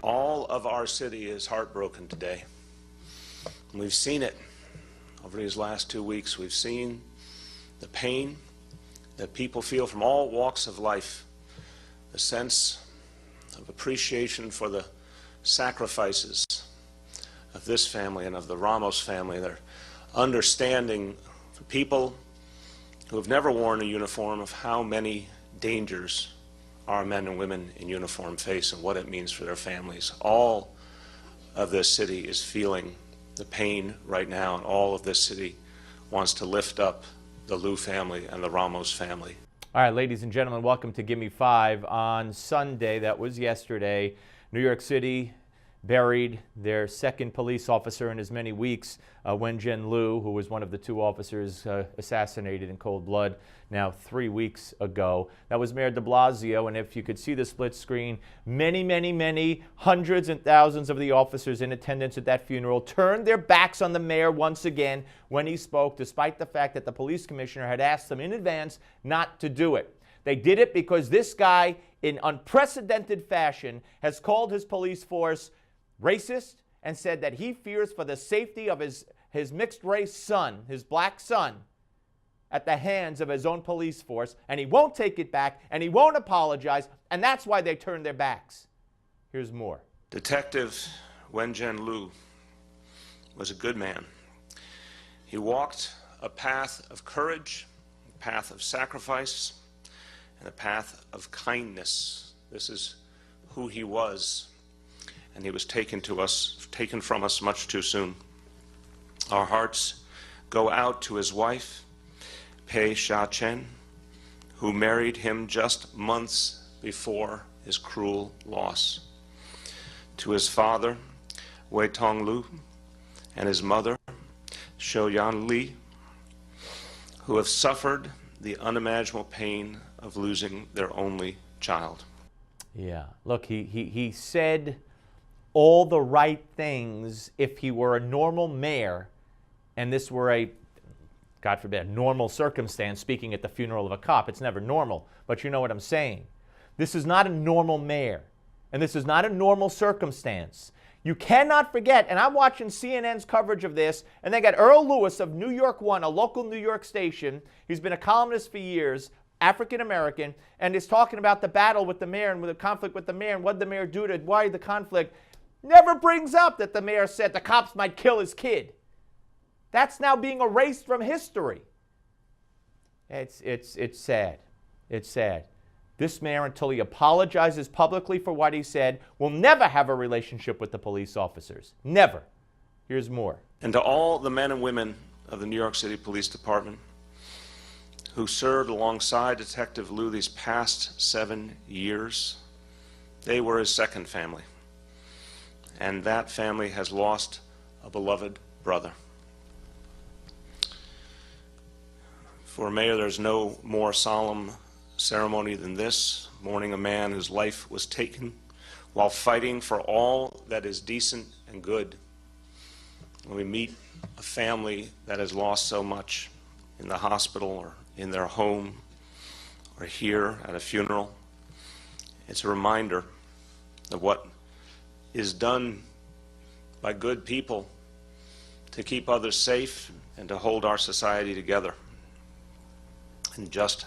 All of our city is heartbroken today. And we've seen it over these last 2 weeks. We've seen the pain that people feel from all walks of life, a sense of appreciation for the sacrifices of this family and of the Ramos family. Their understanding for people who have never worn a uniform of how many dangers our men and women in uniform face and what it means for their families. All of this city is feeling the pain right now, and all of this city wants to lift up the Liu family and the Ramos family. All right, ladies and gentlemen, welcome to Give Me Five. On Sunday, that was yesterday, New York City buried their second police officer in as many weeks, Wenjian Liu, who was one of the two officers assassinated in cold blood now 3 weeks ago. That was Mayor de Blasio, and if you could see the split screen, many, hundreds and thousands of the officers in attendance at that funeral turned their backs on the mayor once again when he spoke, despite the fact that the police commissioner had asked them in advance not to do it. They did it because this guy, in unprecedented fashion, has called his police force racist and said that he fears for the safety of his mixed-race son, his black son, at the hands of his own police force, and he won't take it back, and he won't apologize, and that's why they turned their backs. Here's more. Detective Wenjian Liu was a good man. He walked a path of courage, a path of sacrifice, and a path of kindness. This is who he was. And he was taken from us much too soon. Our hearts go out to his wife, Pei Sha-chen, who married him just months before his cruel loss. To his father, Wei Tong Liu, and his mother, Shouyan Li, who have suffered the unimaginable pain of losing their only child. Yeah, look, he said all the right things if he were a normal mayor and this were a, God forbid, normal circumstance, speaking at the funeral of a cop. It's never normal, but you know what I'm saying. This is not a normal mayor, and this is not a normal circumstance. You cannot forget, and I'm watching CNN's coverage of this, and they got Earl Lewis of New York One, a local New York station. He's been a columnist for years, African-American, and is talking about the battle with the mayor and with the conflict with the mayor and what did the mayor do to why the conflict. Never brings up that the mayor said the cops might kill his kid. That's now being erased from history. It's sad. It's sad. This mayor, until he apologizes publicly for what he said, will never have a relationship with the police officers. Never. Here's more. And to all the men and women of the New York City Police Department who served alongside Detective Liu these past 7 years, they were his second family. And that family has lost a beloved brother. For a mayor, there's no more solemn ceremony than this, mourning a man whose life was taken while fighting for all that is decent and good. When we meet a family that has lost so much in the hospital or in their home or here at a funeral, it's a reminder of what is done by good people to keep others safe and to hold our society together, and just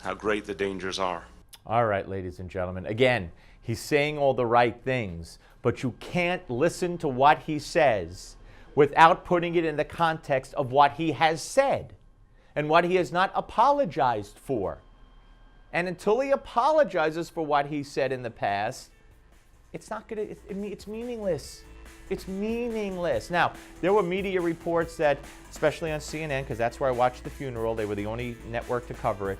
how great the dangers are. All right, ladies and gentlemen. Again, he's saying all the right things, but you can't listen to what he says without putting it in the context of what he has said and what he has not apologized for. And until he apologizes for what he said in the past, it's meaningless. It's meaningless. Now, there were media reports that, especially on CNN, because that's where I watched the funeral, they were the only network to cover it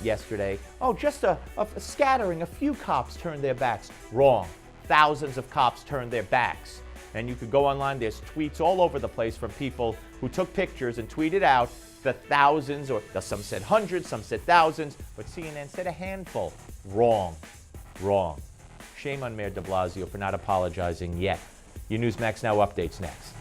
yesterday. Oh, just a scattering, a few cops turned their backs. Wrong. Thousands of cops turned their backs. And you could go online, there's tweets all over the place from people who took pictures and tweeted out the thousands, or some said hundreds, some said thousands, but CNN said a handful. Wrong. Shame on Mayor de Blasio for not apologizing yet. Your Newsmax Now updates next.